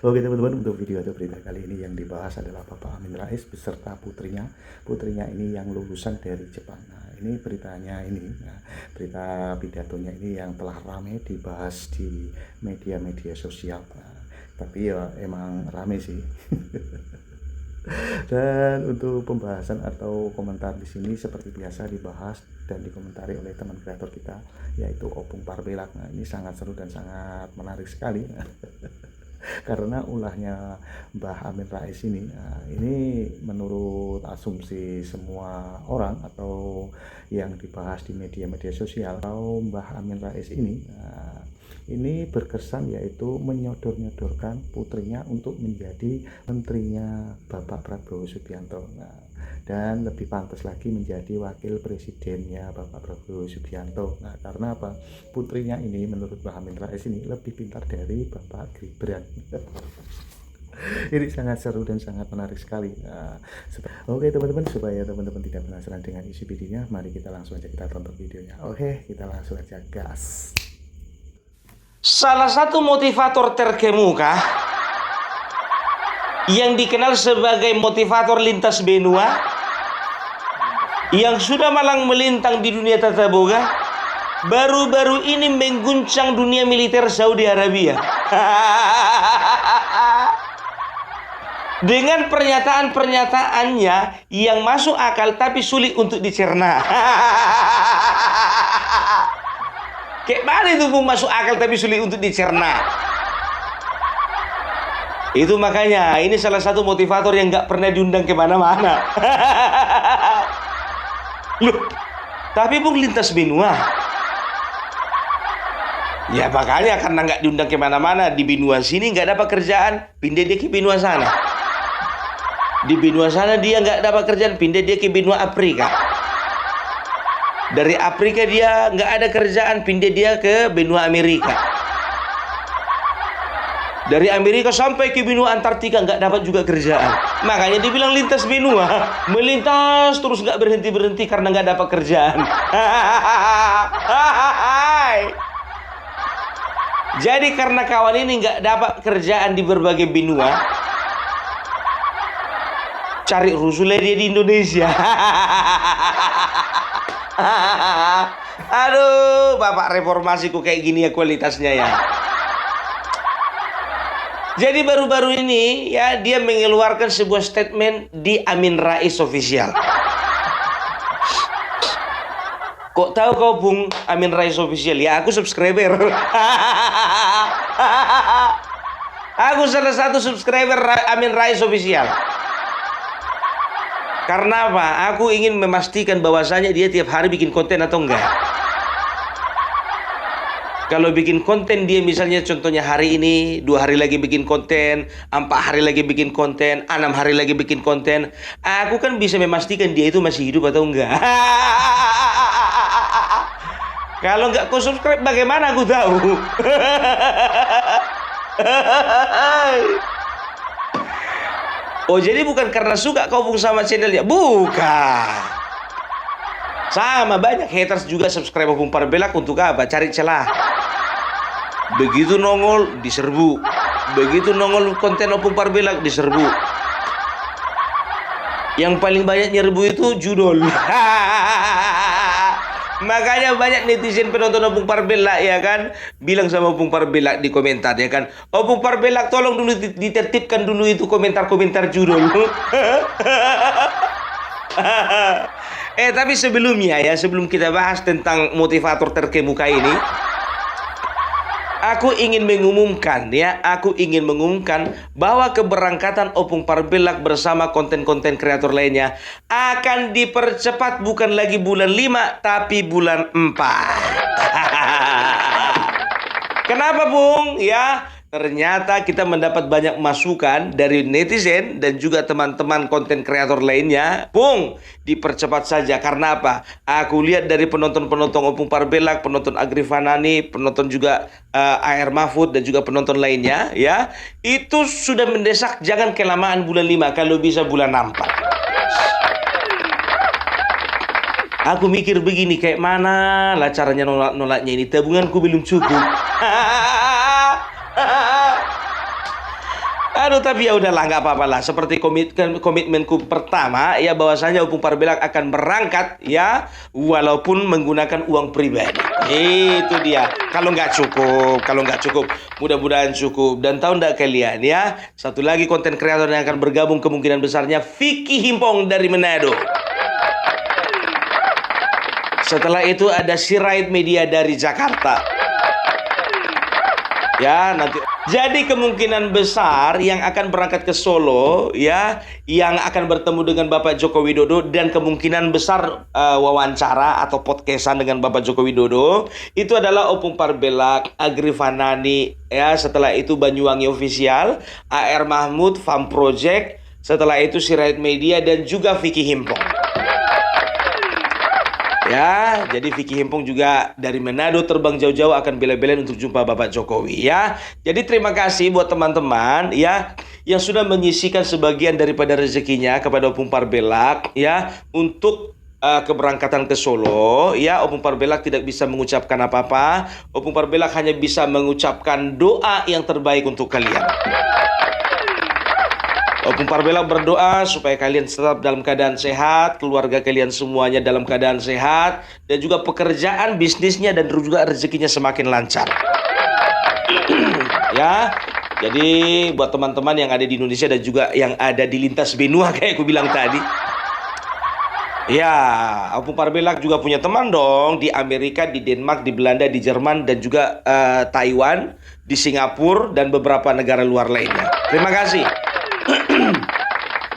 Oke teman-teman, untuk video atau berita kali ini yang dibahas adalah Bapak Amin Rais beserta putrinya. Putrinya ini yang lulusan dari Jepang. Nah, ini beritanya ini, berita pidatonya ini yang telah ramai dibahas di media-media sosial. Tapi ya emang ramai sih. Dan untuk pembahasan atau komentar di sini seperti biasa dibahas dan dikomentari oleh teman kreator kita, yaitu Opung Parbelak. Nah, ini sangat seru dan sangat menarik sekali. Karena ulahnya Mbah Amin Rais ini menurut asumsi semua orang atau yang dibahas di media-media sosial, atau Mbah Amin Rais ini berkesan yaitu menyodor-nyodorkan putrinya untuk menjadi menterinya Bapak Prabowo Subianto. Dan lebih pantas lagi menjadi wakil presidennya Bapak Prabowo Subianto. Karena apa? Putrinya ini menurut Mbah Amin Rais ini lebih pintar dari Bapak Gibran. Ini sangat seru dan sangat menarik sekali. Oke teman-teman, supaya teman-teman tidak penasaran dengan isi videonya, mari kita langsung aja kita tonton videonya. Oke, kita langsung aja gas. Salah satu motivator terkemuka yang dikenal sebagai motivator lintas benua, yang sudah malang melintang di dunia tata boga, baru-baru ini mengguncang dunia militer Saudi Arabia dengan pernyataan-pernyataannya yang masuk akal tapi sulit untuk dicerna. Kayak mana itu pun masuk akal tapi sulit untuk dicerna. Itu makanya ini salah satu motivator yang gak pernah diundang kemana-mana. Loh, tapi Bung lintas benua. Ya makanya karena gak diundang kemana-mana, di benua sini gak dapat kerjaan, pindah dia ke benua sana. Di benua sana dia gak dapat kerjaan, pindah dia ke benua Afrika. Dari Afrika dia nggak ada kerjaan, pindah dia ke benua Amerika. Dari Amerika sampai ke benua Antartika nggak dapat juga kerjaan. Makanya dibilang lintas benua, melintas terus nggak berhenti-berhenti karena nggak dapat kerjaan. Jadi karena kawan ini nggak dapat kerjaan di berbagai benua, cari rusuhnya dia di Indonesia. Aduh, Bapak reformasiku kayak gini ya kualitasnya ya. Jadi baru-baru ini ya dia mengeluarkan sebuah statement di Amin Rais Official. Kok tahu kau Bung Amin Rais Official? Ya aku subscriber. Aku salah satu subscriber Amin Rais Official. Karena apa? Aku ingin memastikan bahwasanya dia tiap hari bikin konten atau enggak. Kalau bikin konten dia misalnya contohnya hari ini 2 hari lagi bikin konten, 4 hari lagi bikin konten, 6 hari lagi bikin konten, aku kan bisa memastikan dia itu masih hidup atau enggak. Kalau enggak kau subscribe bagaimana aku tahu? Oh jadi bukan karena suka kau Bung sama channelnya? Bukan. Sama banyak haters juga subscribe Opung Parbelak untuk apa? Cari celah. Begitu nongol diserbu. Begitu nongol konten Opung Parbelak diserbu. Yang paling banyak nyerbu itu judul. Makanya banyak netizen penonton Opung Parbelak ya kan bilang sama Opung Parbelak di komentar ya kan, Opung Parbelak tolong dulu ditertibkan dulu itu komentar-komentar judul. Tapi sebelumnya ya, sebelum kita bahas tentang motivator terkemuka ini, aku ingin mengumumkan bahwa keberangkatan Opung Parbelak bersama konten-konten kreator lainnya akan dipercepat, bukan lagi bulan 5 tapi bulan 4. Kenapa Bung? Ya, ternyata kita mendapat banyak masukan dari netizen dan juga teman-teman konten kreator lainnya. Bung, dipercepat saja. Karena apa? Aku lihat dari penonton-penonton Opung Parbelak, penonton Agrifanani, penonton juga AR Mahfud dan juga penonton lainnya ya, itu sudah mendesak jangan kelamaan bulan 5, kalau bisa bulan 4. Aku mikir begini, kayak mana lah caranya nolak-nolaknya ini, tabunganku belum cukup. Aduh, tapi ya udahlah, nggak apa-apa lah. Seperti komitmenku pertama, ya bahwasanya Opung Parbelak akan berangkat, ya, walaupun menggunakan uang pribadi. Itu dia. Kalau nggak cukup, mudah-mudahan cukup. Dan tahu nggak kalian, ya, satu lagi konten kreator yang akan bergabung kemungkinan besarnya Vicky Himpong dari Manado. Setelah itu ada Sirait Media dari Jakarta. Ya, nanti. Jadi kemungkinan besar yang akan berangkat ke Solo, ya, yang akan bertemu dengan Bapak Joko Widodo dan kemungkinan besar wawancara atau podcastan dengan Bapak Joko Widodo itu adalah Opung Parbelak, Agri Fanani, ya, setelah itu Banyuwangi Official, AR Mahmud, Farm Project, setelah itu Sirait Media dan juga Vicky Himpong. Ya, jadi Vicky Himpong juga dari Manado terbang jauh-jauh akan bela-belain untuk jumpa Bapak Jokowi, ya. Jadi terima kasih buat teman-teman, ya, yang sudah menyisikan sebagian daripada rezekinya kepada Opung Parbelak, ya, untuk keberangkatan ke Solo, ya. Opung Parbelak tidak bisa mengucapkan apa-apa. Opung Parbelak hanya bisa mengucapkan doa yang terbaik untuk kalian. Opung Parbelak berdoa supaya kalian tetap dalam keadaan sehat, keluarga kalian semuanya dalam keadaan sehat, dan juga pekerjaan, bisnisnya, dan juga rezekinya semakin lancar. Ya, jadi buat teman-teman yang ada di Indonesia dan juga yang ada di lintas benua kayak aku bilang tadi. Ya, Opung Parbelak juga punya teman dong di Amerika, di Denmark, di Belanda, di Jerman, dan juga Taiwan, di Singapura, dan beberapa negara luar lainnya. Terima kasih.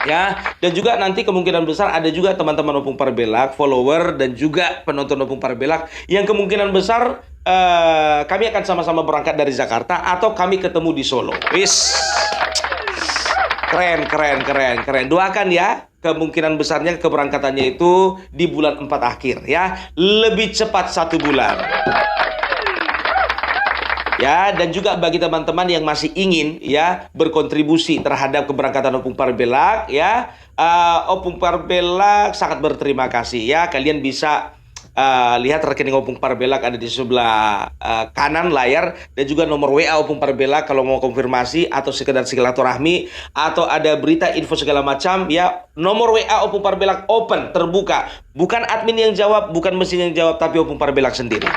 Ya, dan juga nanti kemungkinan besar ada juga teman-teman Opung Parbelak, follower dan juga penonton Opung Parbelak yang kemungkinan besar kami akan sama-sama berangkat dari Jakarta atau kami ketemu di Solo. Wis. Keren. Doakan ya, kemungkinan besarnya keberangkatannya itu di bulan 4 akhir, ya. Lebih cepat 1 bulan. Ya, dan juga bagi teman-teman yang masih ingin, ya, berkontribusi terhadap keberangkatan Opung Parbelak, ya, Opung Parbelak sangat berterima kasih, ya. Kalian bisa lihat rekening Opung Parbelak ada di sebelah kanan layar, dan juga nomor WA Opung Parbelak kalau mau konfirmasi atau sekedar silaturahmi atau ada berita info segala macam, ya. Nomor WA Opung Parbelak open, terbuka. Bukan admin yang jawab, bukan mesin yang jawab, tapi Opung Parbelak sendiri.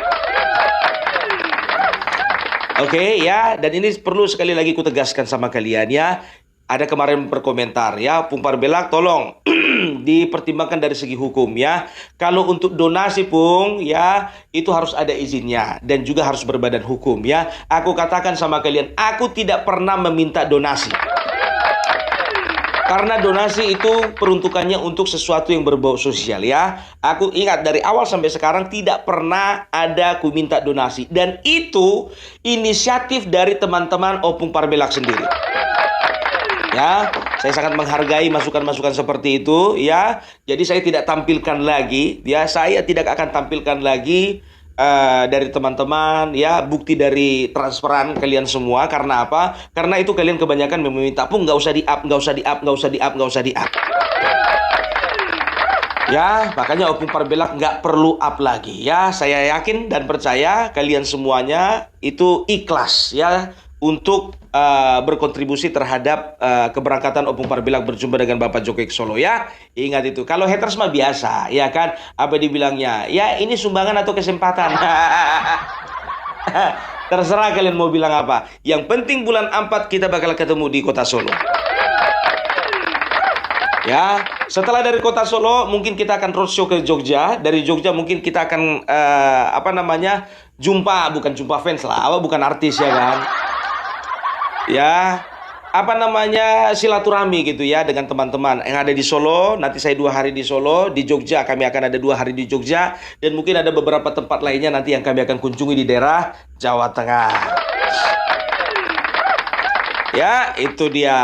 Oke, ya, dan ini perlu sekali lagi ku tegaskan sama kalian, ya. Ada kemarin berkomentar, ya, Opung Parbelak tolong dipertimbangkan dari segi hukum, ya. Kalau untuk donasi, Pung, ya, itu harus ada izinnya dan juga harus berbadan hukum, ya. Aku katakan sama kalian, aku tidak pernah meminta donasi. Karena donasi itu peruntukannya untuk sesuatu yang berbau sosial, ya. Aku ingat dari awal sampai sekarang tidak pernah ada aku minta donasi. Dan itu inisiatif dari teman-teman Opung Parbelak sendiri. Ya, saya sangat menghargai masukan-masukan seperti itu, ya. Jadi saya tidak tampilkan lagi, ya. Saya tidak akan tampilkan lagi dari teman-teman, ya, bukti dari transferan kalian semua. Karena apa? Karena itu kalian kebanyakan meminta, Pung, nggak usah di-up. Ya, makanya Opung Parbelak nggak perlu up lagi, ya. Saya yakin dan percaya kalian semuanya itu ikhlas, ya, untuk berkontribusi terhadap keberangkatan Opung Parbelak berjumpa dengan Bapak Jokowi ke Solo, ya. Ingat itu. Kalau haters mah biasa, ya kan? Apa dibilangnya? Ya, ini sumbangan atau kesempatan. Terserah kalian mau bilang apa. Yang penting bulan 4 kita bakal ketemu di kota Solo. Ya, setelah dari kota Solo mungkin kita akan roadshow ke Jogja. Dari Jogja mungkin kita akan bukan jumpa fans lah, bukan artis, ya kan. Ya, silaturahmi gitu, ya, dengan teman-teman yang ada di Solo. Nanti saya 2 hari di Solo, di Jogja kami akan ada 2 hari di Jogja, dan mungkin ada beberapa tempat lainnya nanti yang kami akan kunjungi di daerah Jawa Tengah. Ya, itu dia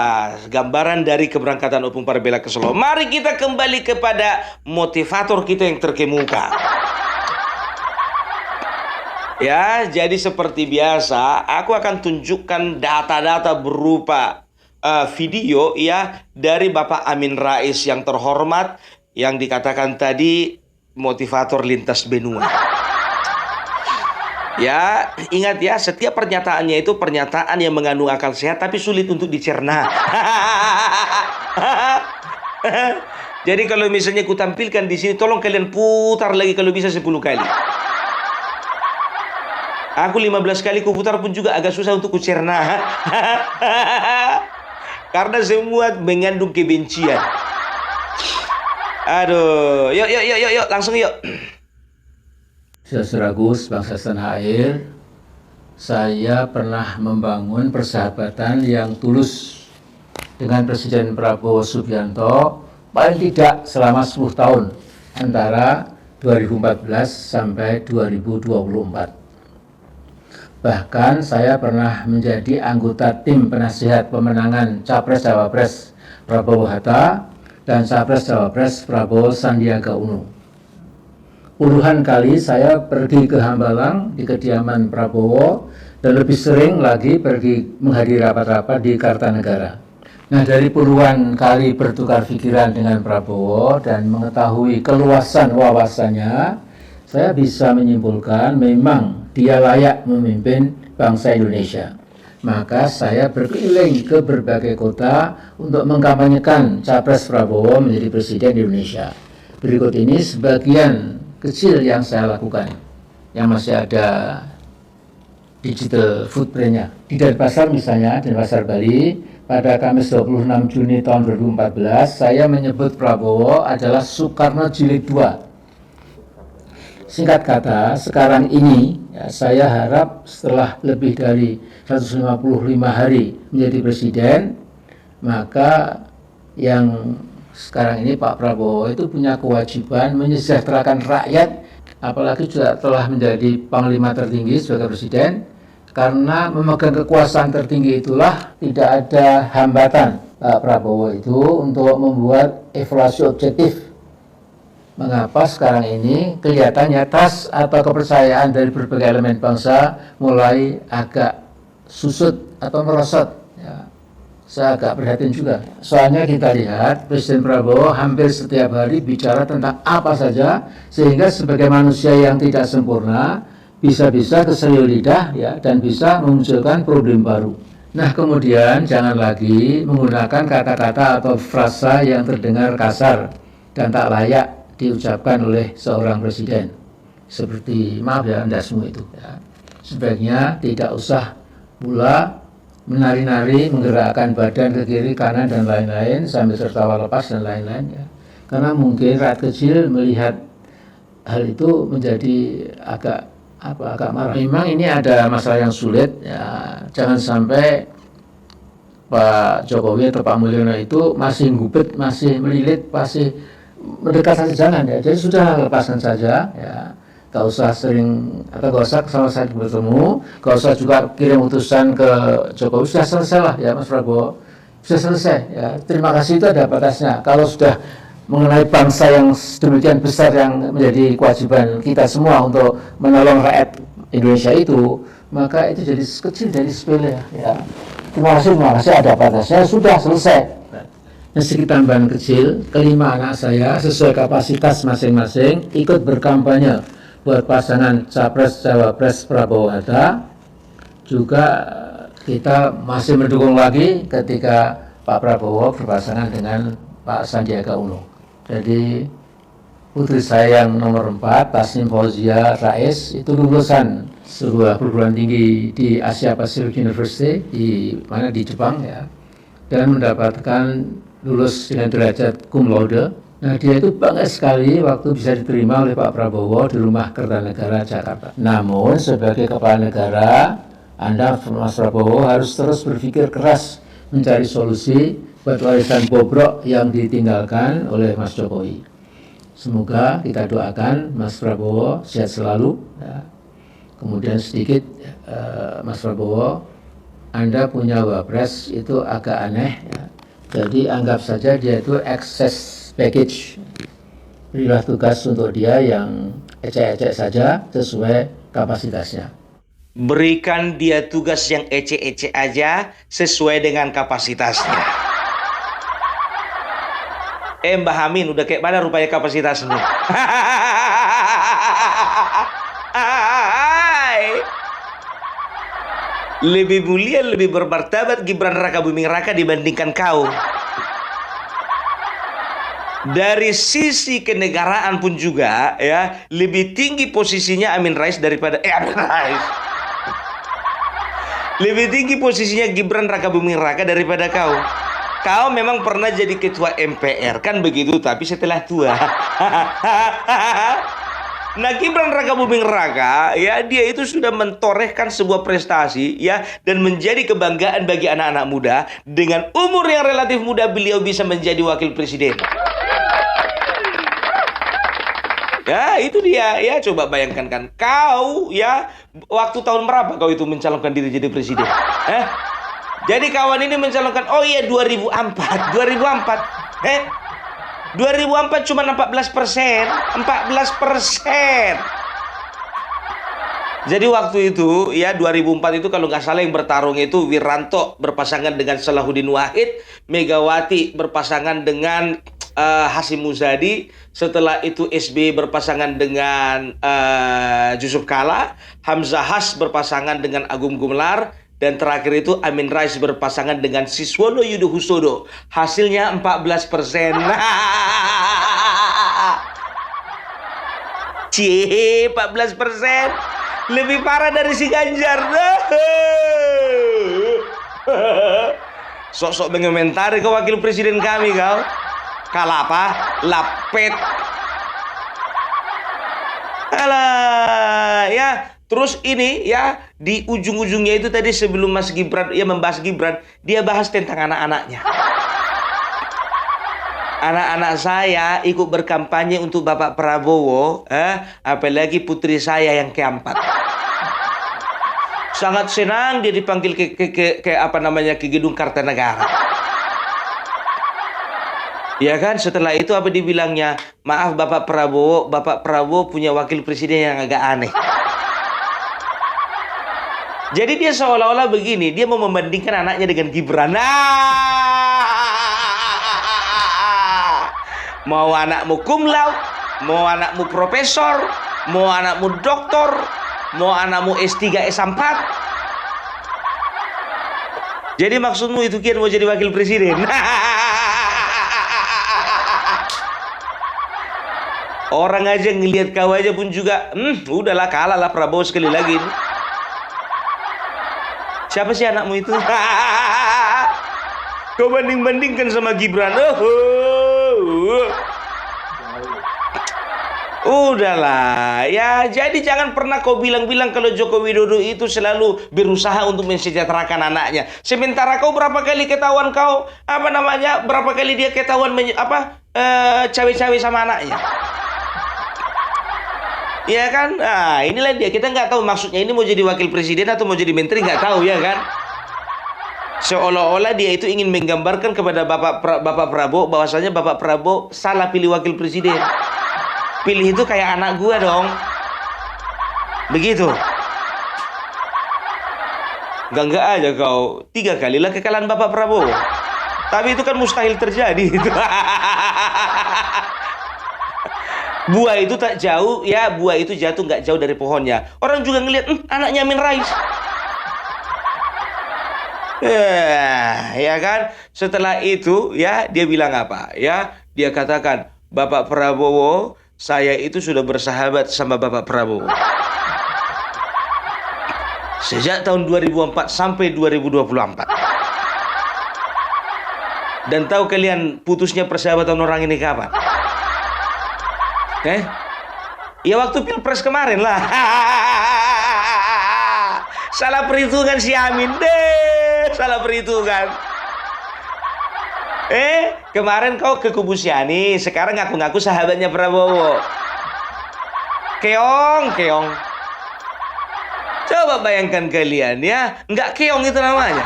gambaran dari keberangkatan Opung Parbelak ke Solo. Mari kita kembali kepada motivator kita yang terkemuka. Ya, jadi seperti biasa, aku akan tunjukkan data-data berupa video, ya, dari Bapak Amin Rais yang terhormat, yang dikatakan tadi motivator lintas benua. Ya, ingat ya, setiap pernyataannya itu pernyataan yang mengandung akal sehat tapi sulit untuk dicerna. Jadi kalau misalnya ku tampilkan di sini, tolong kalian putar lagi kalau bisa 10 kali. Aku 15 kali ku putar pun juga agak susah untuk ku cerna. Karena semua mengandung kebencian. Aduh, yuk, langsung yuk. Saudara Gus, bangsa tanah air, saya pernah membangun persahabatan yang tulus dengan Presiden Prabowo Subianto paling tidak selama 10 tahun antara 2014 sampai 2024. Bahkan saya pernah menjadi anggota tim penasihat pemenangan Capres-Cawapres Prabowo Hatta dan Capres-Cawapres Prabowo Sandiaga Uno. Puluhan kali saya pergi ke Hambalang di kediaman Prabowo dan lebih sering lagi pergi menghadiri rapat-rapat di Kartanegara. Nah, dari puluhan kali bertukar pikiran dengan Prabowo dan mengetahui keluasan wawasannya, saya bisa menyimpulkan memang dia layak memimpin bangsa Indonesia. Maka saya berkeliling ke berbagai kota untuk mengkampanyekan Capres Prabowo menjadi Presiden Indonesia. Berikut ini sebagian kecil yang saya lakukan, yang masih ada digital footprint-nya. Di Denpasar misalnya, Denpasar Bali, pada Kamis 26 Juni tahun 2014, saya menyebut Prabowo adalah Soekarno Jilid II. Singkat kata, sekarang ini ya, saya harap setelah lebih dari 155 hari menjadi presiden, maka yang sekarang ini Pak Prabowo itu punya kewajiban menyejahterakan rakyat, apalagi juga telah menjadi panglima tertinggi sebagai presiden, karena memegang kekuasaan tertinggi itulah tidak ada hambatan Pak Prabowo itu untuk membuat evaluasi objektif. Mengapa sekarang ini kelihatannya trust atau kepercayaan dari berbagai elemen bangsa mulai agak susut atau merosot. Saya agak prihatin juga. Soalnya kita lihat Presiden Prabowo hampir setiap hari bicara tentang apa saja, sehingga sebagai manusia yang tidak sempurna bisa-bisa keseliu lidah ya, dan bisa memunculkan problem baru. Nah, kemudian jangan lagi menggunakan kata-kata atau frasa yang terdengar kasar dan tak layak diucapkan oleh seorang presiden. Seperti maaf ya, Anda semua itu ya. Sebaiknya tidak usah pula menari-nari, menggerakkan badan ke kiri, kanan, dan lain-lain, sambil tertawa lepas dan lain-lain ya. Karena mungkin rakyat kecil melihat hal itu menjadi agak marah. Memang ini ada masalah yang sulit ya. Jangan sampai Pak Jokowi atau Pak Mulyono itu masih ngubet, masih melilit, masih mendekat saja, jangan ya. Jadi sudah lepaskan saja ya. Gak usah sering atau gak usah sama saya bertemu, gak usah juga kirim utusan ke Jokowi. Sudah selesai lah ya Mas Prabowo, sudah selesai ya. Terima kasih itu ada batasnya. Kalau sudah mengenai bangsa yang demikian besar yang menjadi kewajiban kita semua untuk menolong rakyat Indonesia itu, maka itu jadi kecil, jadi sepele ya. Terima kasih ada batasnya, sudah selesai. Dan sedikit tambahan kecil, kelima anak saya sesuai kapasitas masing-masing ikut berkampanye buat pasangan Capres-Cawapres Prabowo Hatta. Juga kita masih mendukung lagi ketika Pak Prabowo berpasangan dengan Pak Sandiaga Uno. Jadi putri saya yang nomor 4, Tasnim Fauzia Rais, itu lulusan sebuah perguruan tinggi di Asia Pacific University di Jepang ya, dan mendapatkan lulus dengan derajat cum laude. Nah, dia itu bangga sekali waktu bisa diterima oleh Pak Prabowo di Rumah Kertanegara Jakarta. Namun sebagai kepala negara, Anda Mas Prabowo harus terus berpikir keras mencari solusi buat warisan bobrok yang ditinggalkan oleh Mas Jokowi. Semoga kita doakan Mas Prabowo sehat selalu ya. Kemudian sedikit Mas Prabowo, Anda punya wapres itu agak aneh ya. Jadi anggap saja dia itu excess package. Berilah tugas untuk dia yang ecek-ecek saja sesuai kapasitasnya. Berikan dia tugas yang ecek-ecek aja sesuai dengan kapasitasnya. Mbah Amin udah kayak mana rupanya kapasitasnya? Hai. Lebih mulia, lebih bermartabat Gibran Raka Buming Raka dibandingkan kau. Dari sisi kenegaraan pun juga ya, lebih tinggi posisinya Amin Rais daripada Amin Rais. Lebih tinggi posisinya Gibran Raka Buming Raka daripada kau. Kau memang pernah jadi ketua MPR kan begitu, tapi setelah tua. Nah, Gibran Raka Buming Raka ya, dia itu sudah mentorehkan sebuah prestasi ya, dan menjadi kebanggaan bagi anak-anak muda. Dengan umur yang relatif muda beliau bisa menjadi wakil presiden. Ya, itu dia ya, coba bayangkan kan kau ya, waktu tahun berapa kau itu mencalonkan diri jadi presiden? Jadi kawan ini mencalonkan, oh iya 2004. 2004 cuma 14%. Jadi waktu itu ya, 2004 itu kalau nggak salah yang bertarung itu Wiranto berpasangan dengan Salahuddin Wahid, Megawati berpasangan dengan Hasyim Muzadi, setelah itu SBY berpasangan dengan Yusuf Kala, Hamzah Has berpasangan dengan Agung Gumelar, dan terakhir itu Amin Rais berpasangan dengan Siswono Yudhohusodo. Hasilnya 14%. Cie, 14%. Lebih parah dari si Ganjar. Sok-sok mengomentari ke wakil presiden kami kau. Kalah apa? Lapet. Alah, ya. Terus ini ya, di ujung-ujungnya itu tadi sebelum Mas Gibran ya membahas Gibran, dia bahas tentang anak-anaknya. Anak-anak saya ikut berkampanye untuk Bapak Prabowo, apalagi putri saya yang keempat. Sangat senang dia dipanggil ke Gedung Kartanegara. Ya kan, setelah itu apa dibilangnya? Maaf Bapak Prabowo punya wakil presiden yang agak aneh. Jadi dia seolah-olah begini, dia mau membandingkan anaknya dengan Gibran. Mau anakmu cum laude, mau anakmu profesor, mau anakmu doktor, mau anakmu S3, S4. Jadi maksudmu itu Kian mau jadi wakil presiden? Orang aja ngelihat kau aja pun juga, udahlah kalah lah Prabowo sekali lagi. Siapa sih anakmu itu? Kau banding-bandingkan sama Gibran. Udahlah ya, jadi jangan pernah kau bilang-bilang kalau Joko Widodo itu selalu berusaha untuk mensejahterakan anaknya. Sementara kau berapa kali ketahuan kau berapa kali dia ketahuan cawe-cawe sama anaknya. Ya kan? Nah, inilah dia. Kita nggak tahu maksudnya ini mau jadi wakil presiden atau mau jadi menteri, nggak tahu ya kan? Seolah-olah dia itu ingin menggambarkan kepada Bapak Prabowo bahwasanya Bapak Prabowo salah pilih wakil presiden. Pilih itu kayak anak gua dong. Begitu. Enggak aja kau 3 kalilah kekalahan Bapak Prabowo. Tapi itu kan mustahil terjadi. Buah itu tak jauh ya, buah itu jatuh nggak jauh dari pohonnya. Orang juga ngelihat anaknya Amin Rais. Ya kan? Setelah itu ya dia bilang apa? Ya, dia katakan, Bapak Prabowo, saya itu sudah bersahabat sama Bapak Prabowo. Sejak tahun 2004 sampai 2024. Dan tahu kalian putusnya persahabatan orang ini kapan? Ya waktu Pilpres kemarin lah. Salah perhitungan si Amin deh. Salah perhitungan. Kemarin kau ke kubu si Ani, sekarang ngaku-ngaku sahabatnya Prabowo. Keong. Coba bayangkan kalian ya, nggak keong itu namanya.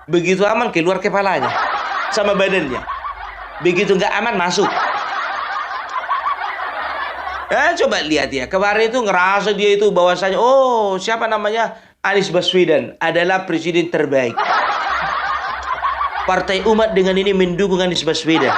Begitu aman keluar kepalanya sama badannya. Begitu nggak aman masuk. Coba lihat ya, kemarin itu ngerasa dia itu bahwasanya, siapa namanya, Anies Baswedan adalah presiden terbaik. Partai Umat dengan ini mendukung Anies Baswedan.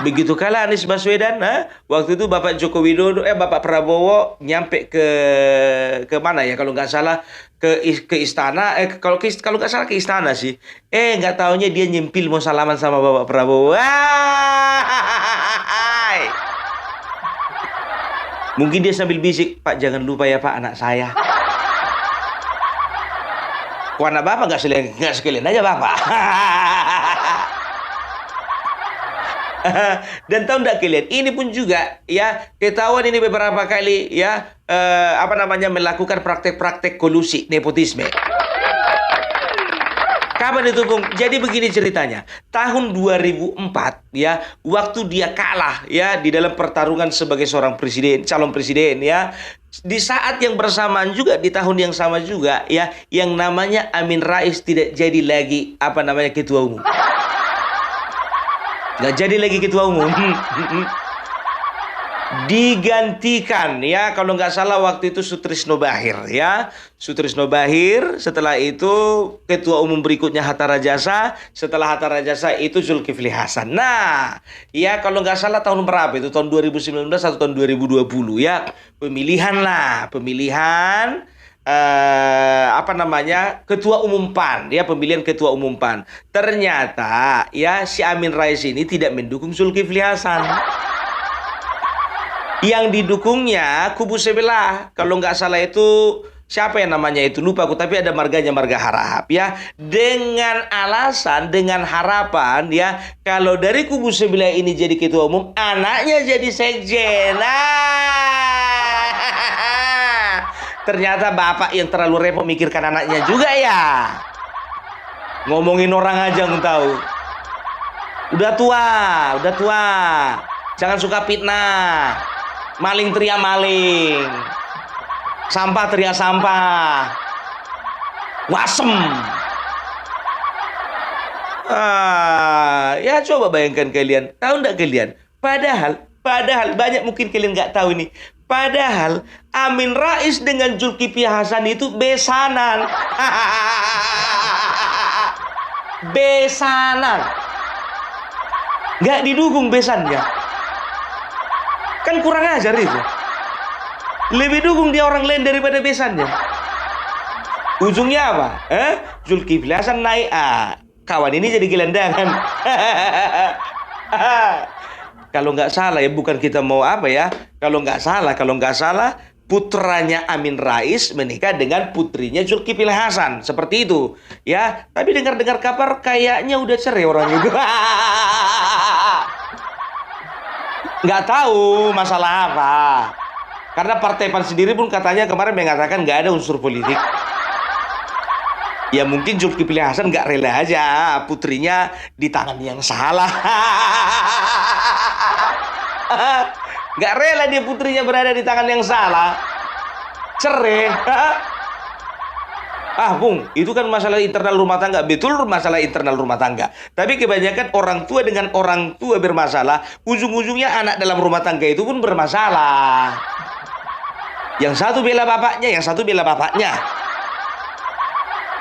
Begitu kala Anies Baswedan, waktu itu Bapak Joko Widodo, Bapak Prabowo nyampe ke mana ya kalau nggak salah ke istana, kalau nggak salah ke istana sih. Nggak taunya dia nyempil mau salaman sama Bapak Prabowo. Mungkin dia sambil bisik, Pak jangan lupa ya Pak anak saya. Kok anak Bapak nggak sekalian aja Bapak. Dan tahu nggak kalian, ini pun juga ya ketahuan ini beberapa kali ya melakukan praktek-praktek kolusi nepotisme. Kapan itu Bung? Jadi begini ceritanya. Tahun 2004 ya, waktu dia kalah ya di dalam pertarungan sebagai seorang presiden, calon presiden ya. Di saat yang bersamaan juga di tahun yang sama juga ya, yang namanya Amin Rais tidak jadi lagi ketua umum. Nggak jadi lagi ketua umum. Digantikan ya, kalau nggak salah waktu itu Sutrisno Bachir ya. Sutrisno Bachir, setelah itu ketua umum berikutnya Hatta Rajasa, setelah Hatta Rajasa itu Zulkifli Hasan. Nah, ya kalau nggak salah tahun berapa itu? Tahun 2019 atau tahun 2020 ya. Pemilihan ketua umum PAN ya, pemilihan ketua umum PAN. Ternyata ya si Amin Rais ini tidak mendukung Zulkifli Hasan. Yang didukungnya kubu sebelah. Kalau nggak salah itu siapa yang namanya itu lupa aku, tapi ada marganya Marga Harahap ya. Dengan alasan, dengan harapan ya, kalau dari kubu sebelah ini jadi ketua umum, anaknya jadi sekjen. Ternyata bapak yang terlalu repot mikirkan anaknya juga ya. Ngomongin orang aja nggak tahu. Udah tua. Jangan suka fitnah. Maling teriak maling. Sampah teriak sampah. Wasem. Ya coba bayangkan kalian. Tahu nggak kalian? Padahal banyak mungkin kalian nggak tahu ini. Padahal Amin Rais dengan Zulkifli Hasan itu besanan. Besanan. Nggak didukung besannya. Kan kurang ajar itu. Lebih dukung dia orang lain daripada besannya. Ujungnya apa? Zulkifli Hasan naik. Kawan ini jadi gelandangan. Kalau nggak salah ya, bukan kita mau kalau nggak salah putranya Amin Rais menikah dengan putrinya Zulkifli Hasan, seperti itu ya. Tapi dengar kabar kayaknya udah cerai orang itu. Nggak tahu masalah apa, karena Partai PAN sendiri pun katanya kemarin mengatakan nggak ada unsur politik. Ya mungkin Zulkifli Hasan nggak rela aja putrinya di tangan yang salah. Nggak rela dia putrinya berada di tangan yang salah. Cerai. Bung, itu kan masalah internal rumah tangga. Betul, masalah internal rumah tangga. Tapi kebanyakan orang tua dengan orang tua bermasalah, ujung-ujungnya anak dalam rumah tangga itu pun bermasalah. Yang satu bela bapaknya, yang satu bela bapaknya.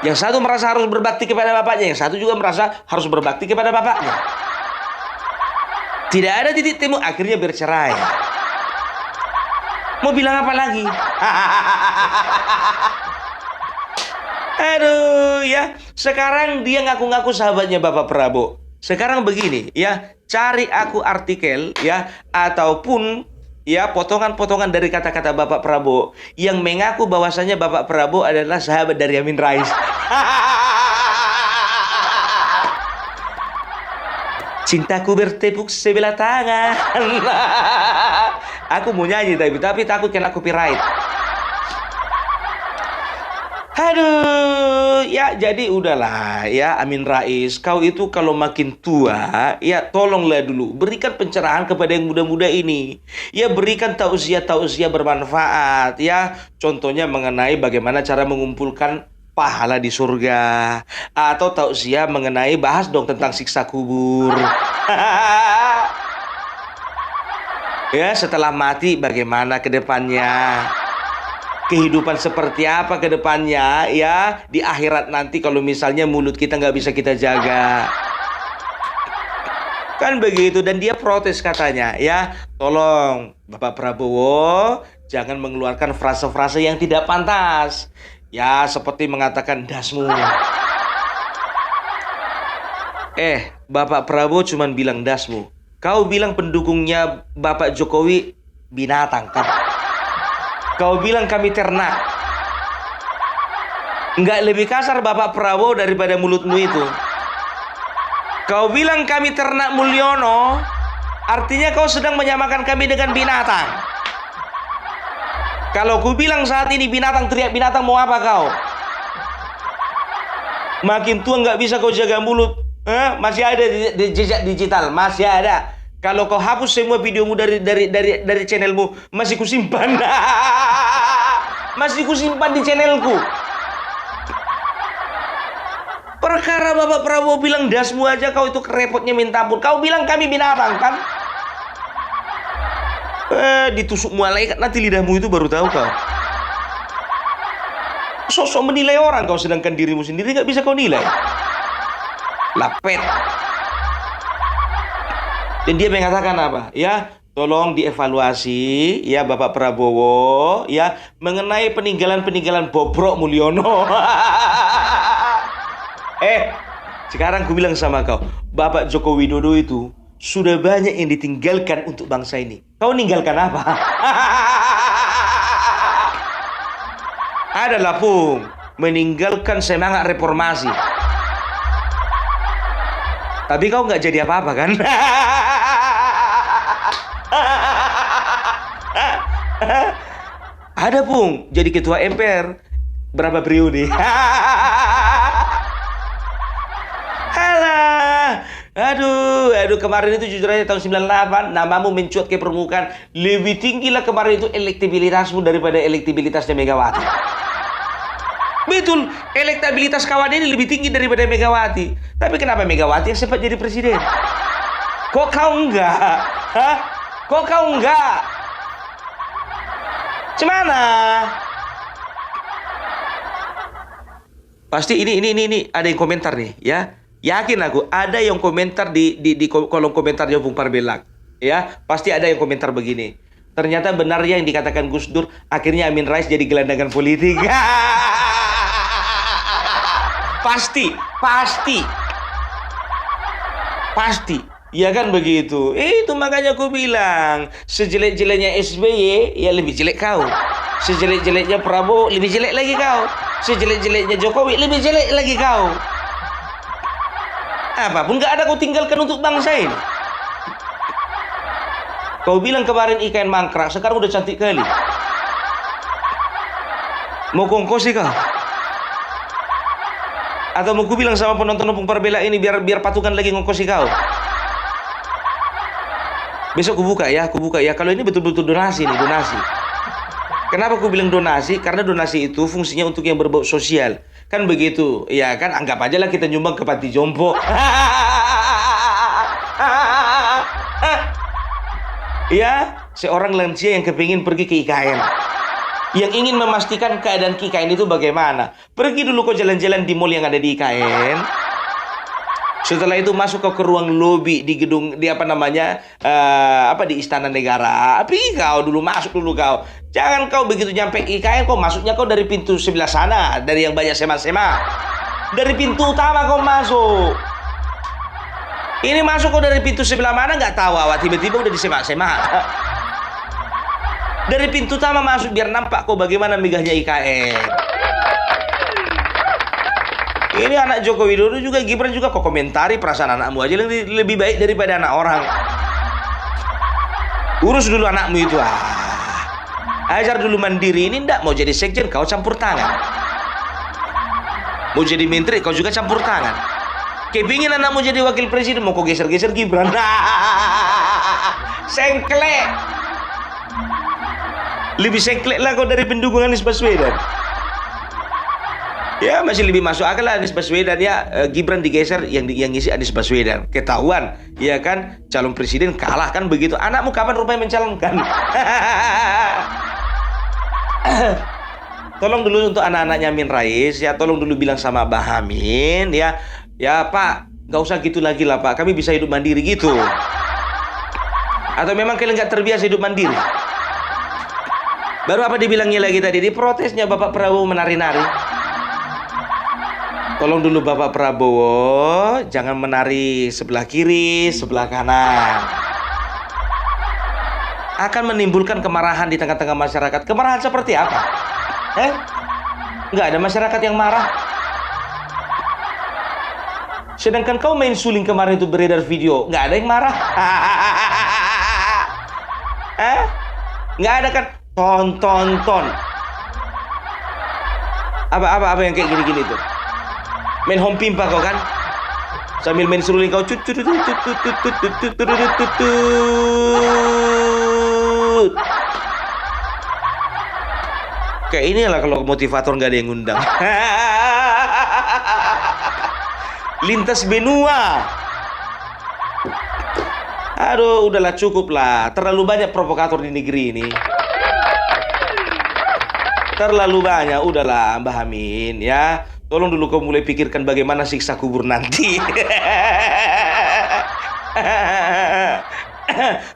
Yang satu merasa harus berbakti kepada bapaknya, yang satu juga merasa harus berbakti kepada bapaknya. Tidak ada titik temu, akhirnya bercerai. Mau bilang apa lagi? Aduh ya, sekarang dia ngaku-ngaku sahabatnya Bapak Prabowo. Sekarang begini ya, cari aku artikel ya, ataupun ya potongan-potongan dari kata-kata Bapak Prabowo yang mengaku bahwasanya Bapak Prabowo adalah sahabat dari Amin Rais. Cintaku bertepuk sebelah tangan. Aku mau nyanyi tapi takut kena copyright. Aduh, ya jadi udahlah ya Amin Rais, kau itu kalau makin tua, ya tolonglah dulu berikan pencerahan kepada yang muda-muda ini. Ya berikan tausiah-tausiah bermanfaat ya. Contohnya mengenai bagaimana cara mengumpulkan pahala di surga, atau tausiah mengenai bahas dong tentang siksa kubur. Ya setelah mati bagaimana ke depannya. Kehidupan seperti apa ke depannya ya di akhirat nanti kalau misalnya mulut kita nggak bisa kita jaga. Kan begitu, dan dia protes katanya, ya, tolong Bapak Prabowo jangan mengeluarkan frase-frase yang tidak pantas. Ya, seperti mengatakan dasmu. Bapak Prabowo cuma bilang dasmu. Kau bilang pendukungnya Bapak Jokowi binatang kan? Kau bilang kami ternak. Nggak lebih kasar Bapak Prabowo daripada mulutmu itu. Kau bilang kami ternak Mulyono, artinya kau sedang menyamakan kami dengan binatang. Kalau ku bilang saat ini binatang teriak binatang, mau apa kau? Makin tua nggak bisa kau jaga mulut. Masih ada di jejak digital, masih ada. Kalau kau hapus semua videomu dari channelmu, masih kusimpan. Masih kusimpan di channelku. Perkara Bapak Prabowo bilang dasmu aja kau itu repotnya minta ampun. Kau bilang kami binatang kan? Ditusuk malaikat nanti lidahmu itu baru tahu kau. Sosok menilai orang kau, sedangkan dirimu sendiri nggak bisa kau nilai. Lapet. Dan dia mengatakan apa? Ya, tolong dievaluasi ya Bapak Prabowo ya mengenai peninggalan bobrok Mulyono. Sekarang ku bilang sama kau, Bapak Joko Widodo itu sudah banyak yang ditinggalkan untuk bangsa ini. Kau ninggalkan apa? Adalah Pung, meninggalkan semangat reformasi. Tapi kau nggak jadi apa-apa kan? Ada Pung, jadi ketua MPR berapa periode? Aduh, kemarin itu jujur aja tahun 98 namamu mencuat ke permukaan. Lebih tinggi lah kemarin itu elektabilitasmu daripada elektabilitasnya Megawati. Betul, elektabilitas kawan ini lebih tinggi daripada Megawati. Tapi kenapa Megawati yang sempat jadi presiden? Kok kau enggak? Kok kau enggak? Cemana? Pasti ini ada yang komentar nih ya. Yakin aku ada yang komentar di kolom komentarnya Bung Parbelak. Ya, pasti ada yang komentar begini. Ternyata benar yang dikatakan Gus Dur, akhirnya Amin Rais jadi gelandangan politik. Pasti. Ya kan begitu. Itu makanya aku bilang, sejelek-jeleknya SBY ya lebih jelek kau. Sejelek-jeleknya Prabowo lebih jelek lagi kau. Sejelek-jeleknya Jokowi lebih jelek lagi kau. Apapun gak ada kau tinggalkan untuk bangsa ini. Kau bilang kemarin IKN mangkrak, sekarang udah cantik kali. Mau kongkosi kau? Atau mau ku bilang sama penonton Bung Parbelak ini biar patungan lagi ngongkosi kau? Besok ku buka ya. Kalau ini betul-betul donasi nih, donasi. Kenapa aku bilang donasi? Karena donasi itu fungsinya untuk yang berbau sosial. Kan begitu, ya kan, anggap aja lah kita nyumbang ke panti jompo. Ya, seorang lansia yang kepingin pergi ke IKN, yang ingin memastikan keadaan IKN itu bagaimana. Pergi dulu kau jalan-jalan di mall yang ada di IKN. Setelah itu masuk ke ruang lobi di gedung di di Istana Negara. Pergi kau dulu, masuk dulu kau. Jangan kau begitu nyampe IKN kau masuknya kau dari pintu sebelah sana, dari yang banyak sema-sema. Dari pintu utama kau masuk. Ini masuk kau dari pintu sebelah mana nggak tahu, awak tiba-tiba udah disema-sema. Dari pintu utama masuk biar nampak kau bagaimana megahnya IKN. Ini anak Joko Widodo juga, Gibran juga, kok komentari perasaan anakmu aja lebih baik daripada anak orang. Urus dulu anakmu itu. Ajar dulu mandiri. Ini ndak mau jadi sekjen kau campur tangan. Mau jadi menteri kau juga campur tangan. Kepingin anakmu jadi wakil presiden, mau kau geser-geser Gibran. Sengklek. Lebih sengklek lah kau dari pendukung Anies Baswedan. Ya masih lebih masuk akal lah Anies Baswedan ya. Gibran digeser, yang ngisi Anies Baswedan. Ketahuan, ya kan, calon presiden kalah kan begitu. Anakmu kapan rupanya mencalonkan? Tolong dulu untuk anak-anaknya Amin Rais ya, tolong dulu bilang sama Bah Amin ya. Ya Pak, Nggak usah gitu lagi lah Pak, kami bisa hidup mandiri gitu. Atau memang kalian nggak terbiasa hidup mandiri? Baru apa dibilangnya lagi tadi? Di protesnya Bapak Prabowo menari-nari. Tolong dulu Bapak Prabowo, jangan menari sebelah kiri, sebelah kanan. Akan menimbulkan kemarahan di tengah-tengah masyarakat. Kemarahan seperti apa? Nggak ada masyarakat yang marah. Sedangkan kau main suling kemarin itu beredar video, nggak ada yang marah. Nggak ada kan? Tonton. Apa yang kayak gini-gini tuh? Main home pimpa kau kan? Sambil main seruling kau kayak inilah kalau motivator nggak ada yang ngundang. Lintas benua. Aduh, udahlah cukup lah. Terlalu banyak provokator di negeri ini. Terlalu banyak, udahlah Mbah Amin ya. Tolong dulu kau mulai pikirkan bagaimana siksa kubur nanti.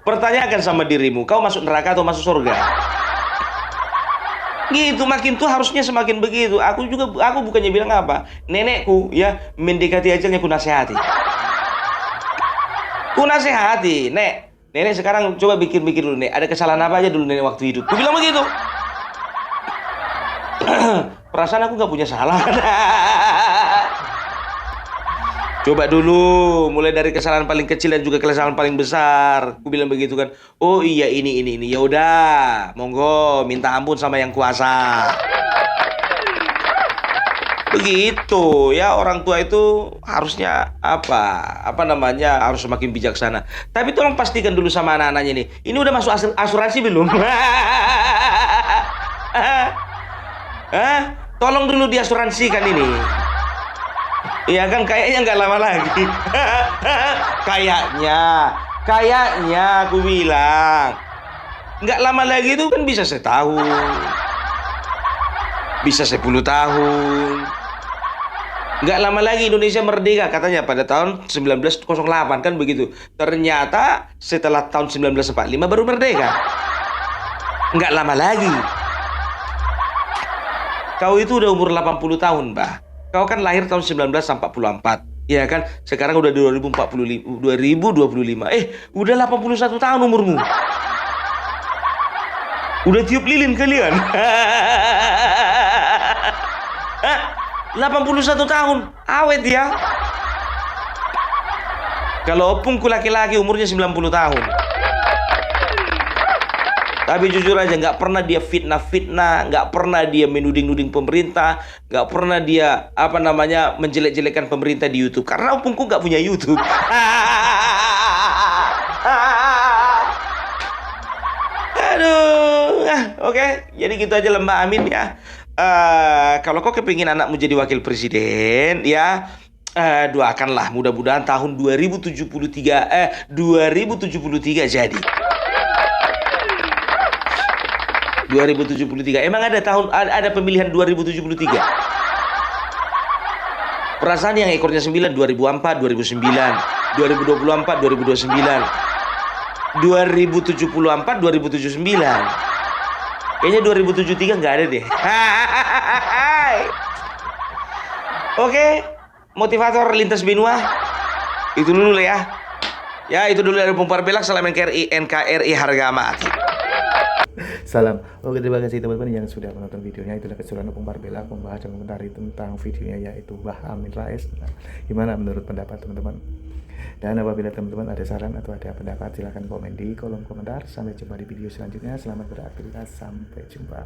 Pertanyakan sama dirimu, kau masuk neraka atau masuk surga? Gitu, makin tua harusnya semakin begitu. Aku bukannya bilang apa. Nenekku ya mendekati ajalnya ku nasihati. Nenek sekarang coba pikir-pikir dulu, Nek. Ada kesalahan apa aja dulu nenek waktu hidup? Ku bilang begitu. Perasaan aku nggak punya salah. Coba dulu, mulai dari kesalahan paling kecil dan juga kesalahan paling besar. Aku bilang begitu kan. Oh iya ini. Ya udah, monggo minta ampun sama yang kuasa. Begitu ya, orang tua itu harusnya harus semakin bijaksana. Tapi tolong pastikan dulu sama anak-anaknya nih. Ini udah masuk asuransi belum? Tolong dulu diasuransikan ini. Iya kan, kayaknya nggak lama lagi. Kayaknya aku bilang nggak lama lagi itu kan bisa setahun, bisa 10 tahun. Nggak lama lagi Indonesia merdeka katanya pada tahun 1908 kan begitu. Ternyata setelah tahun 1945 baru merdeka. Nggak lama lagi. Kau itu udah umur 80 tahun, Mbah. Kau kan lahir tahun 1944. Ya kan? Sekarang udah 2025. Udah 81 tahun umurmu. Udah tiup lilin kalian. 81 tahun. Awet ya. Kalau opungku laki-laki umurnya 90 tahun. Tapi jujur aja nggak pernah dia fitnah, nggak pernah dia menuding-nuding pemerintah, nggak pernah dia menjelek-jelekan pemerintah di YouTube karena opungku nggak punya YouTube. Aduh, oke. Jadi gitu aja Mbak Amin ya. Kalau kau kepingin anakmu jadi wakil presiden ya, doakanlah mudah-mudahan tahun 2073 jadi. 2073. Emang ada pemilihan 2073? Perasaan yang ekornya 9 2004, 2009, 2024, 2029, 2074, 2079. Kayaknya 2073 nggak ada deh. Oke, motivator lintas benua. Itu dulu lah ya. Ya, itu dulu dari Opung Parbelak. Salam NKRI harga mati. Salam. Oke, terima kasih teman-teman yang sudah menonton videonya. Itulah keseluruhan Opung Parbelak membahas dan komentari tentang videonya, yaitu Mbah Amin Rais. Nah, gimana menurut pendapat teman-teman? Dan apabila teman-teman ada saran atau ada pendapat, silahkan komen di kolom komentar. Sampai jumpa di video selanjutnya. Selamat beraktivitas. Sampai jumpa.